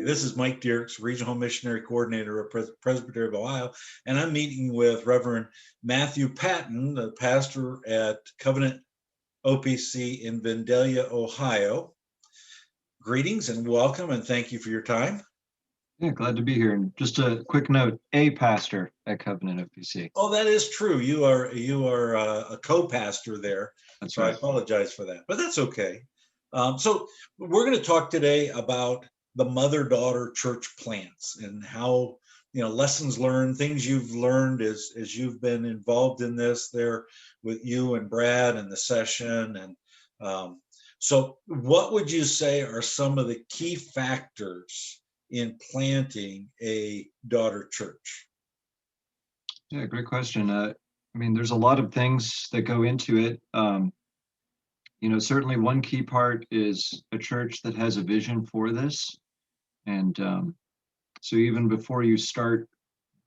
This is Mike Dierks, Regional Missionary Coordinator of Presbytery of Ohio, and I'm meeting with Reverend Matthew Patton, the pastor at Covenant OPC in Vandalia, Ohio. Greetings and welcome, and thank you for your time. Yeah, glad to be here. And just a quick note, a pastor at Covenant OPC. Oh, that is true. You are a co-pastor there. That's so right. I apologize for that, but that's okay. So we're going to talk today about the mother-daughter church plants and how, lessons learned, things you've learned as you've been involved in this there with you and Brad and the session. And so what would you say are some of the key factors in planting a daughter church? Yeah, great question. There's a lot of things that go into it. Certainly one key part is a church that has a vision for this. And so even before you start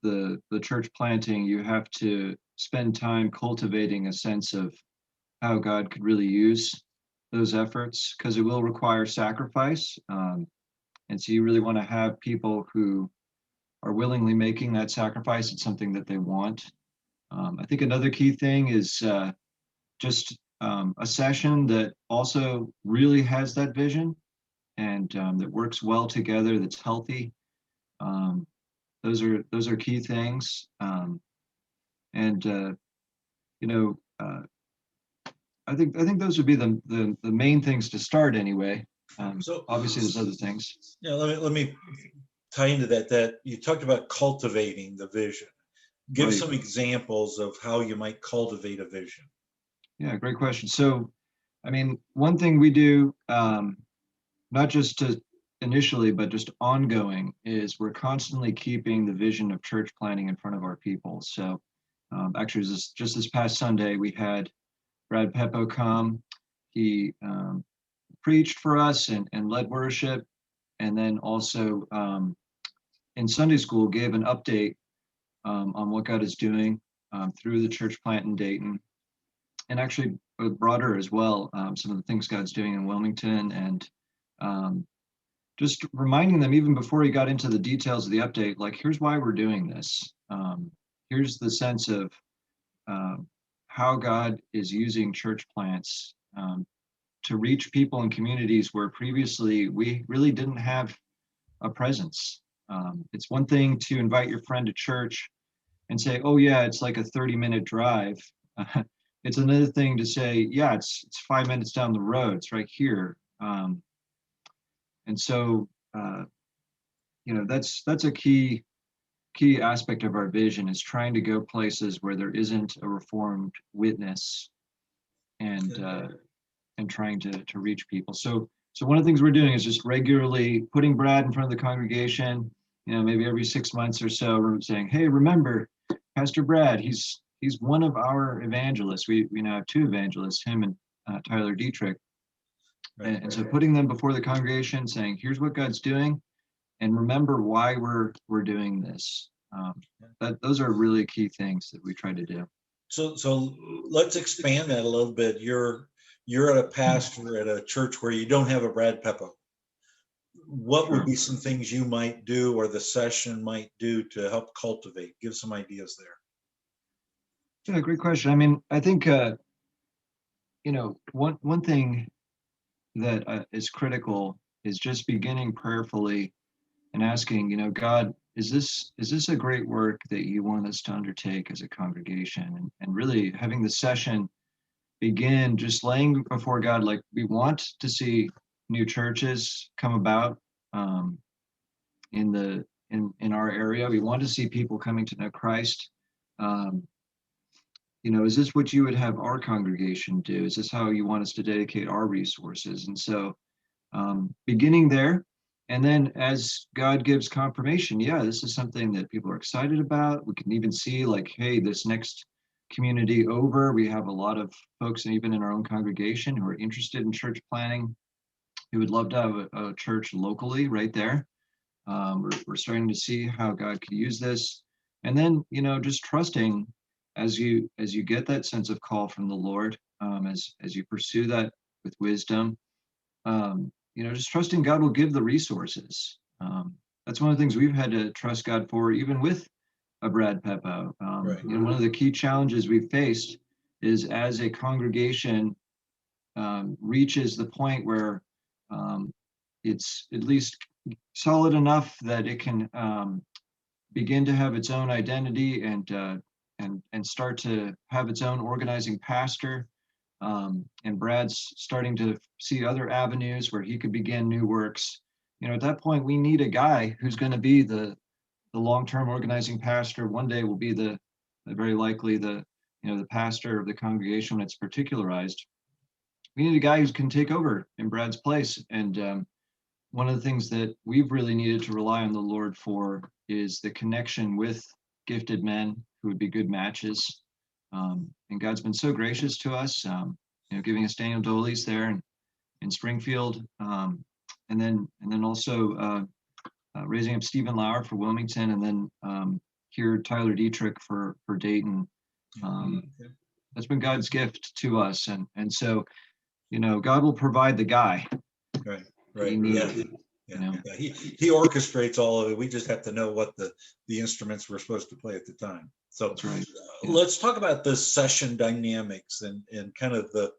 the church planting, you have to spend time cultivating a sense of how God could really use those efforts, because it will require sacrifice. And so you really want to have people who are willingly making that sacrifice. It's something that they want. I think another key thing is just a session that also really has that vision and that works well together, that's healthy. Those are key things. I think those would be the main things to start anyway. So obviously there's other things. Yeah, let me tie into that you talked about cultivating the vision. Give Right. some examples of how you might cultivate a vision. Yeah, great question. So, one thing we do, not just initially, but just ongoing, is we're constantly keeping the vision of church planting in front of our people. So, actually, just this past Sunday, we had Brad Peppo come. He preached for us and led worship, and then also in Sunday school gave an update on what God is doing through the church plant in Dayton, and actually broader as well, some of the things God's doing in Wilmington, and just reminding them even before he got into the details of the update, like, here's why we're doing this. Here's the sense of how God is using church plants to reach people in communities where previously we really didn't have a presence. It's one thing to invite your friend to church and say, oh yeah, it's like a 30-minute drive. It's another thing to say, yeah, it's 5 minutes down the road, it's right here. And so, that's a key aspect of our vision, is trying to go places where there isn't a Reformed witness, and trying to reach people. So one of the things we're doing is just regularly putting Brad in front of the congregation, maybe every 6 months or so, we're saying, hey, remember Pastor Brad, he's one of our evangelists. We now have two evangelists, him and Tyler Dietrich. Right. And so putting them before the congregation, saying, here's what God's doing, and remember why we're doing this. Those are really key things that we try to do. So let's expand that a little bit. You're at a pastor at a church where you don't have a Brad Peppo. What would be some things you might do, or the session might do, to help cultivate? Give some ideas there. Yeah, great question. I think one thing that is critical is just beginning prayerfully and asking, God, is this a great work that you want us to undertake as a congregation? And really having the session begin just laying before God, like, we want to see new churches come about in our area. We want to see people coming to know Christ. Is this what you would have our congregation do? Is this how you want us to dedicate our resources? And so beginning there, and then as God gives confirmation, yeah, this is something that people are excited about. We can even see, like, hey, this next community over, we have a lot of folks, even in our own congregation, who are interested in church planting, who would love to have a church locally right there. We're starting to see how God could use this. And then, just trusting as you get that sense of call from the Lord, as you pursue that with wisdom, just trusting God will give the resources. That's one of the things we've had to trust God for, even with a Brad Peppo. Right. One of the key challenges we've faced is, as a congregation reaches the point where it's at least solid enough that it can begin to have its own identity and start to have its own organizing pastor. And Brad's starting to see other avenues where he could begin new works. At that point, we need a guy who's going to be the long-term organizing pastor. One day will be the very likely the pastor of the congregation when it's particularized. We need a guy who can take over in Brad's place. And one of the things that we've really needed to rely on the Lord for is the connection with gifted men who would be good matches. And God's been so gracious to us, giving us Daniel Doley's there in Springfield, and then also raising up Stephen Lauer for Wilmington, and then here Tyler Dietrich for Dayton. That's been God's gift to us, and so God will provide the guy. Right. Yeah. Yeah. He orchestrates all of it. We just have to know what the instruments we're supposed to play at the time. So that's right. Let's talk about the session dynamics and kind of the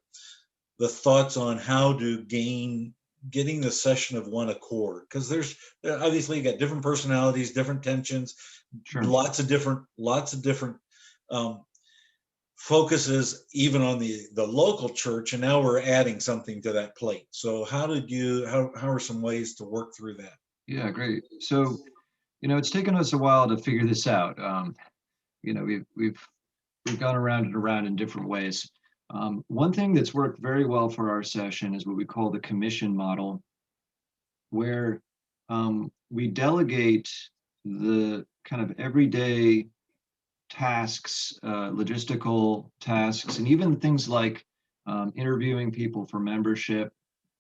thoughts on how to getting the session of one accord, because there's obviously you got different personalities, different tensions, sure. lots of different focuses even on the local church, and now we're adding something to that plate. So how are some ways to work through that? Yeah, great. So it's taken us a while to figure this out. We've gone around and around in different ways. One thing that's worked very well for our session is what we call the commission model, where we delegate the kind of everyday tasks, logistical tasks, and even things like interviewing people for membership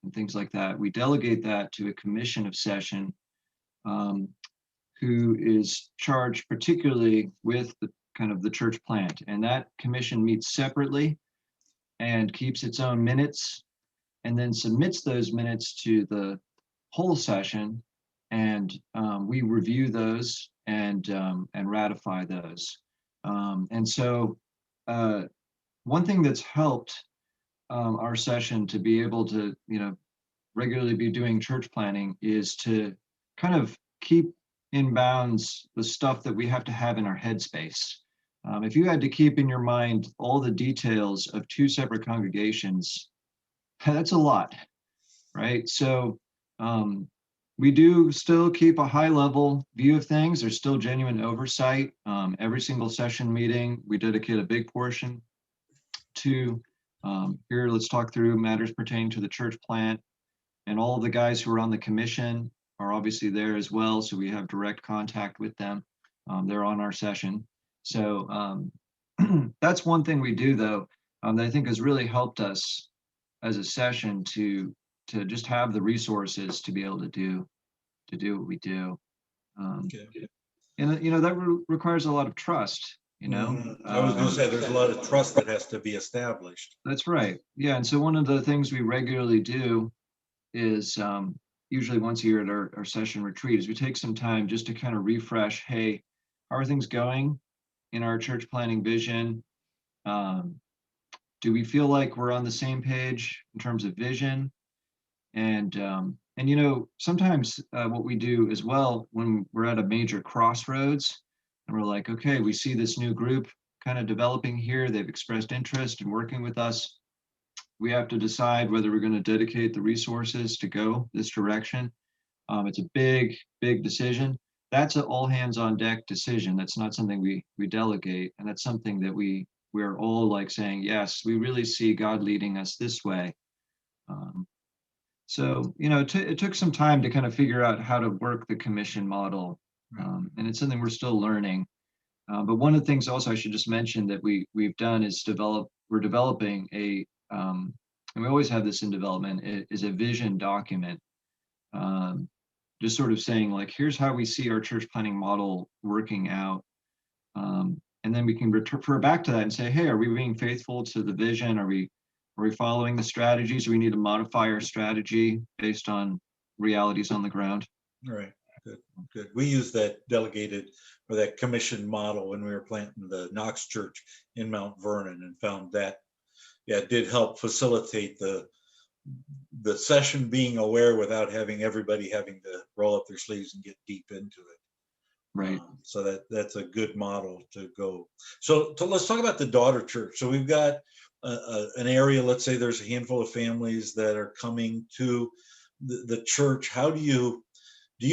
and things like that. We delegate that to a commission of session who is charged particularly with the kind of the church plant. And that commission meets separately and keeps its own minutes, and then submits those minutes to the whole session. And we review those and ratify those. And so one thing that's helped our session to be able to, regularly be doing church planning is to kind of keep in bounds the stuff that we have to have in our headspace. If you had to keep in your mind all the details of two separate congregations, that's a lot, right? So we do still keep a high level view of things. There's still genuine oversight. Every single session meeting, we dedicate a big portion to here, let's talk through matters pertaining to the church plant. And all of the guys who are on the commission are obviously there as well. So we have direct contact with them. They're on our session. So that's one thing we do, though, that I think has really helped us as a session to just have the resources to be able to do what we do. Okay. And that requires a lot of trust. I was going to say there's a lot of trust that has to be established. That's right. Yeah. And so one of the things we regularly do is usually once a year at our session retreat is we take some time just to kind of refresh, hey, how are things going in our church planning vision? Do we feel like we're on the same page in terms of vision? And sometimes what we do as well when we're at a major crossroads and we're like, okay, we see this new group kind of developing here. They've expressed interest in working with us. We have to decide whether we're going to dedicate the resources to go this direction. It's a big, big decision. That's an all hands on deck decision. That's not something we delegate. And that's something that we're all like saying, yes, we really see God leading us this way. So it took some time to kind of figure out how to work the commission model. And it's something we're still learning. But one of the things also I should just mention that we've done is we're developing and we always have this in development, is a vision document. Just sort of saying like, here's how we see our church planning model working out. And then we can refer back to that and say, hey, are we being faithful to the vision? Are we following the strategies? Do we need to modify our strategy based on realities on the ground? Right. Good, good. We use that delegated or that commission model when we were planting the Knox Church in Mount Vernon, and found that, yeah, it did help facilitate the session being aware without having everybody having to roll up their sleeves and get deep into it. Right. So that's a good model to go. So let's talk about the daughter church. So we've got an area. Let's say there's a handful of families that are coming to the church. How do you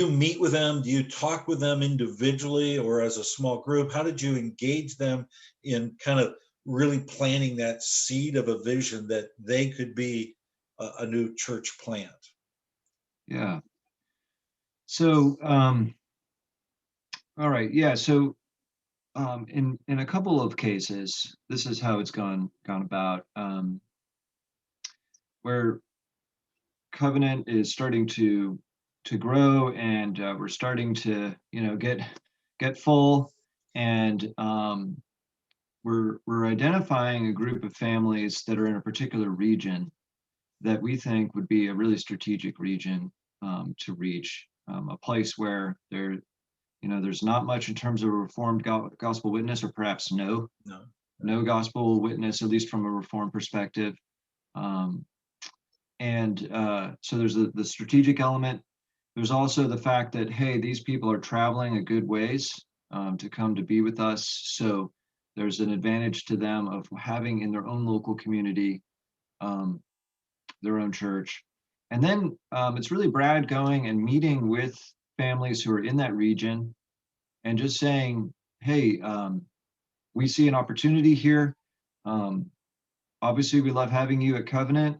meet with them? Do you talk with them individually or as a small group? How did you engage them in kind of really planting that seed of a vision that they could be a new church plant? Yeah. So, all right. Yeah. So, in a couple of cases, this is how it's gone about, where Covenant is starting to grow, and we're starting to, get full, and we're identifying a group of families that are in a particular region that we think would be a really strategic region to reach, a place where there's not much in terms of a reformed gospel witness, or perhaps No. no gospel witness, at least from a reformed perspective. Um, and so there's the strategic element. There's also the fact that, hey, these people are traveling a good ways to come to be with us. So there's an advantage to them of having in their own local community um, their own church. And then it's really Brad going and meeting with families who are in that region and just saying, hey, we see an opportunity here. Um, Obviously, we love having you at Covenant.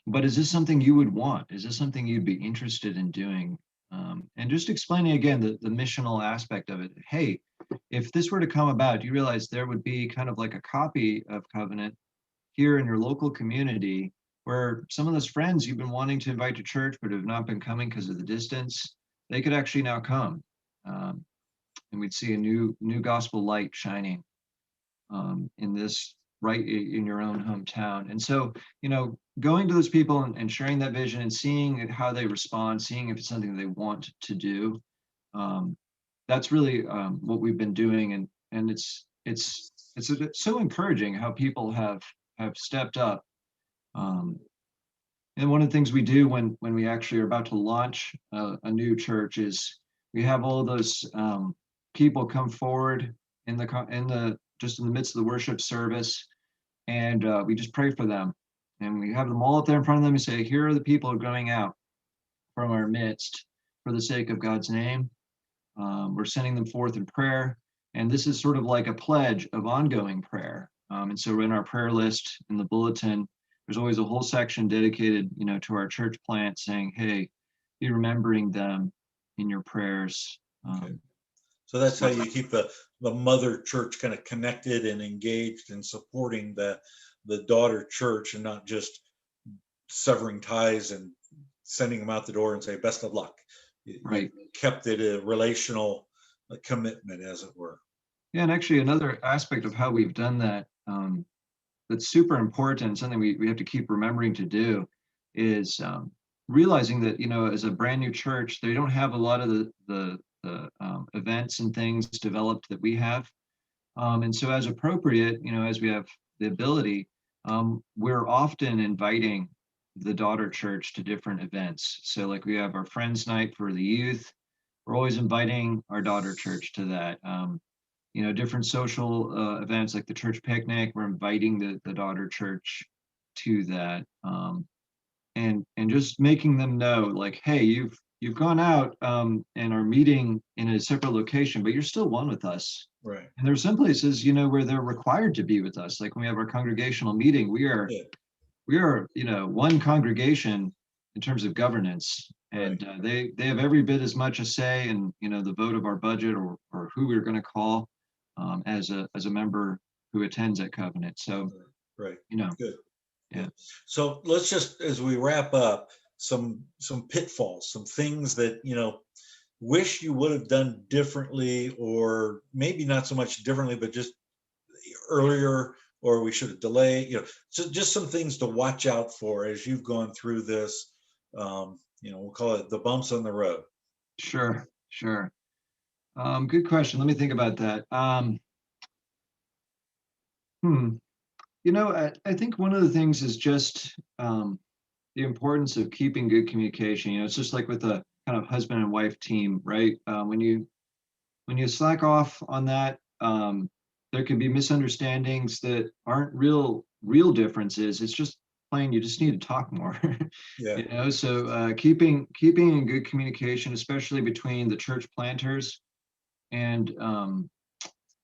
But is this something you would want? Is this something you'd be interested in doing? And just explaining again the missional aspect of it. Hey, if this were to come about, you realize there would be kind of like a copy of Covenant here in your local community, where some of those friends you've been wanting to invite to church but have not been coming because of the distance, they could actually now come. And we'd see a new gospel light shining in this right in your own hometown. And so, going to those people and sharing that vision and seeing how they respond, seeing if it's something they want to do, that's really what we've been doing. And it's so encouraging how people have stepped up. Um, and one of the things we do when we actually are about to launch a new church is we have all those people come forward in the just in the midst of the worship service, and we just pray for them, and we have them all up there in front of them and say, here are the people who are going out from our midst for the sake of God's name. We're sending them forth in prayer, and this is sort of like a pledge of ongoing prayer. And so in our prayer list in the bulletin, there's always a whole section dedicated, to our church plant, saying, hey, be remembering them in your prayers. Okay. So that's how you keep the mother church kind of connected and engaged and supporting the daughter church, and not just severing ties and sending them out the door and say best of luck. Right. You kept it a relational commitment, as it were. Yeah, and actually another aspect of how we've done that, that's super important, something we have to keep remembering to do, is realizing that, as a brand new church, they don't have a lot of the events and things developed that we have. And so as appropriate, as we have the ability, we're often inviting the daughter church to different events. So like we have our friends night for the youth. We're always inviting our daughter church to that. Different social events like the church picnic, we're inviting the daughter church to that. And just making them know, like, hey, you've gone out and are meeting in a separate location, but you're still one with us. Right. And there's some places, where they're required to be with us. Like when we have our congregational meeting, we are one congregation in terms of governance, and Right. they have every bit as much a say in the vote of our budget, or who we're going to call as a member who attends at Covenant. So Right. Good. yeah. Good. So let's just, as we wrap up, some pitfalls, some things that wish you would have done differently, or maybe not so much differently, but just earlier, or we should have delayed. So just some things to watch out for as you've gone through this. We'll call it the bumps on the road. Sure, sure. Good question. Let me think about that. Hmm. I think one of the things is just the importance of keeping good communication. It's just like with a kind of husband and wife team, right? When you slack off on that, there can be misunderstandings that aren't real differences. It's just plain you just need to talk more. Yeah. So keeping in good communication, especially between the church planters and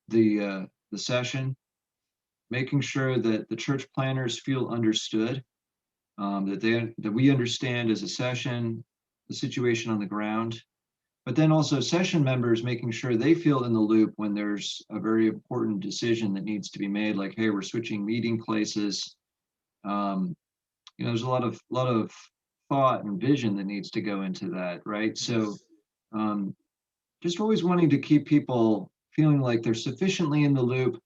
the session, making sure that the church planners feel understood, that we understand as a session the situation on the ground, but then also session members making sure they feel in the loop when there's a very important decision that needs to be made, like, hey, we're switching meeting places. Um, there's a lot of thought and vision that needs to go into that, right? So Yes. um, just always wanting to keep people feeling like they're sufficiently in the loop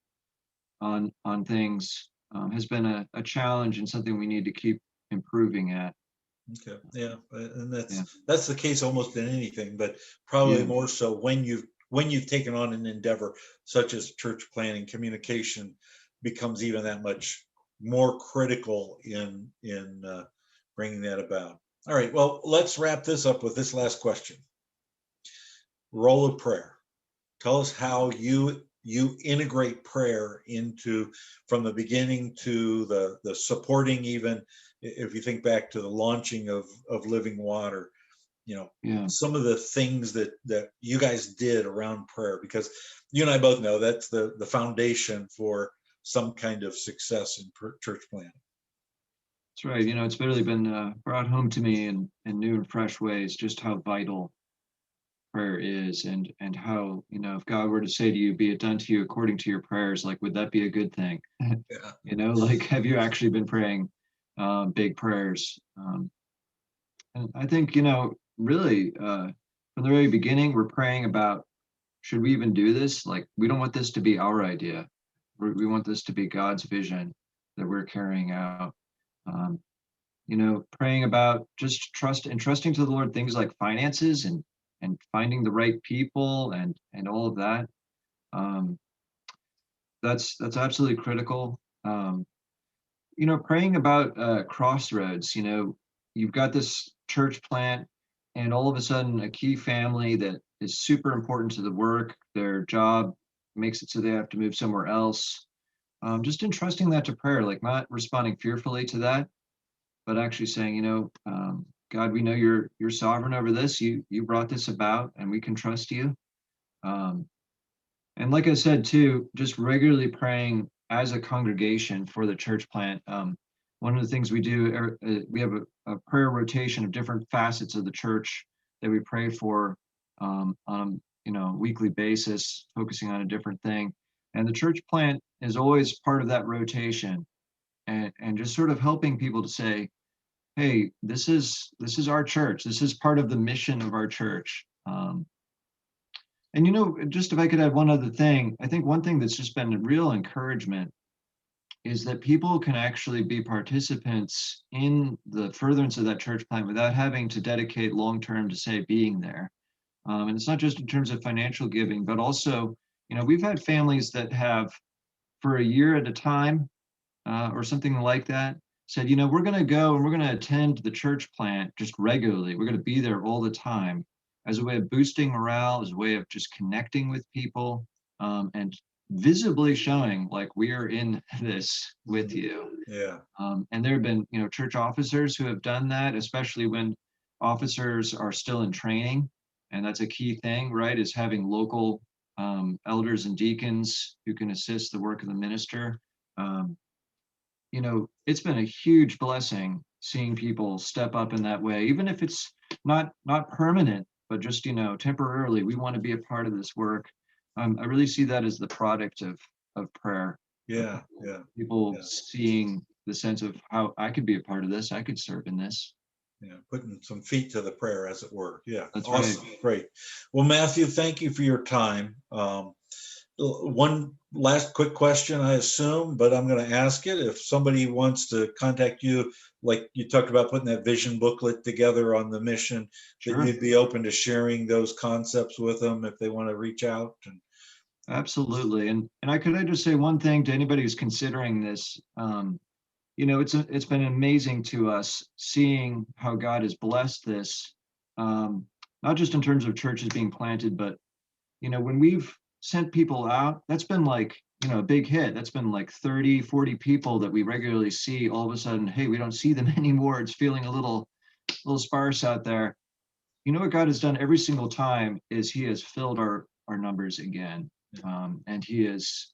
on things has been a challenge and something we need to keep improving at. Okay. Yeah. And Yeah, that's the case almost in anything, but probably yeah, more so when you've taken on an endeavor such as church planning. Communication becomes even that much more critical in bringing that about. All right. Well, let's wrap this up with this last question. Role of prayer. Tell us how you integrate prayer into, from the beginning to the supporting, even if you think back to the launching of Living Water, yeah. some of the things that you guys did around prayer, because you and I both know that's the foundation for some kind of success in church planting. That's right. It's really been brought home to me in new and fresh ways just how vital prayer is, and how, if God were to say to you, be it done to you according to your prayers, like, would that be a good thing? Yeah. Like, have you actually been praying big prayers? And I think, really, from the very beginning, we're praying about, should we even do this? Like, we don't want this to be our idea. We want this to be God's vision that we're carrying out. Um, Praying about just trusting to the Lord things like finances and finding the right people and all of that. Um, that's absolutely critical. Praying about crossroads. You've got this church plant, and all of a sudden, a key family that is super important to the work, their job makes it so they have to move somewhere else. Just entrusting that to prayer, like not responding fearfully to that, but actually saying, God, we know you're sovereign over this. You brought this about, and we can trust you. Um, and like I said too, just regularly praying as a congregation for the church plant. One of the things we do, we have a prayer rotation of different facets of the church that we pray for on a weekly basis, focusing on a different thing. And the church plant is always part of that rotation, and just sort of helping people to say, hey, this is our church. This is part of the mission of our church. And just if I could add one other thing, I think one thing that's just been a real encouragement is that people can actually be participants in the furtherance of that church plant without having to dedicate long term to, say, being there. And it's not just in terms of financial giving, but also, we've had families that have, for a year at a time, or something like that, said, we're going to go and we're going to attend the church plant just regularly. We're going to be there all the time, as a way of boosting morale, as a way of just connecting with people, and visibly showing, like, we are in this with you. Yeah. And there have been, church officers who have done that, especially when officers are still in training. And that's a key thing, right? Is having local elders and deacons who can assist the work of the minister. Um, it's been a huge blessing seeing people step up in that way, even if it's not permanent, but just, temporarily. We want to be a part of this work. I really see that as the product of prayer. Yeah. Yeah. People Yeah. seeing the sense of how I could be a part of this, I could serve in this. Yeah, putting some feet to the prayer, as it were. Yeah, That's right. awesome, great. Well, Matthew, thank you for your time. one last quick question, I assume, but I'm going to ask it. If somebody wants to contact you, like you talked about putting that vision booklet together on the mission, that Sure. you'd be open to sharing those concepts with them if they want to reach out. And Absolutely. And I just say one thing to anybody who's considering this. It's been amazing to us seeing how God has blessed this, not just in terms of churches being planted, but when we've sent people out, that's been like, a big hit. That's been like 30, 40 people that we regularly see. All of a sudden, hey, we don't see them anymore. It's feeling a little sparse out there. You know what God has done every single time is He has filled our numbers again, and He has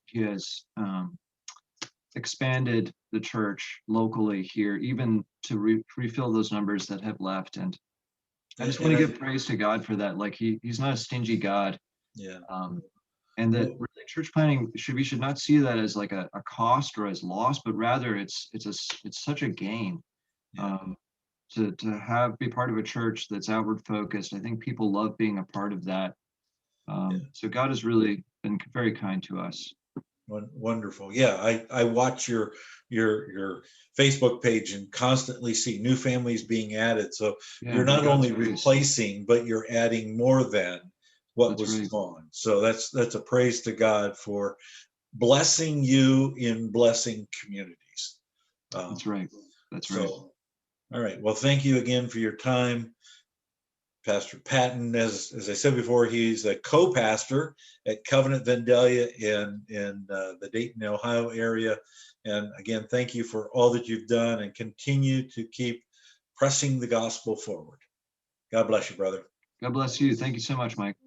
expanded the church locally here, even to refill those numbers that have left. And I just want and to I, give praise to God for that. Like he's not a stingy God. yeah. Um, and that Well, really church planting we should not see that as like a cost or as loss, but rather it's such a gain. yeah. Um, to have be part of a church that's outward focused. I think people love being a part of that. Yeah. So God has really been very kind to us. Wonderful. Yeah, I watch your Facebook page and constantly see new families being added. So Yeah, you're by not God's only grace. replacing, but you're adding more than what That's was right. gone. So that's a praise to God for blessing you in blessing communities. That's Um, right. That's right. so, all right. Well, thank you again for your time. Pastor Patton, as I said before, he's a co-pastor at Covenant Vandalia in the Dayton, Ohio area. And again, thank you for all that you've done and continue to keep pressing the gospel forward. God bless you, brother. God bless you. Thank you so much, Mike.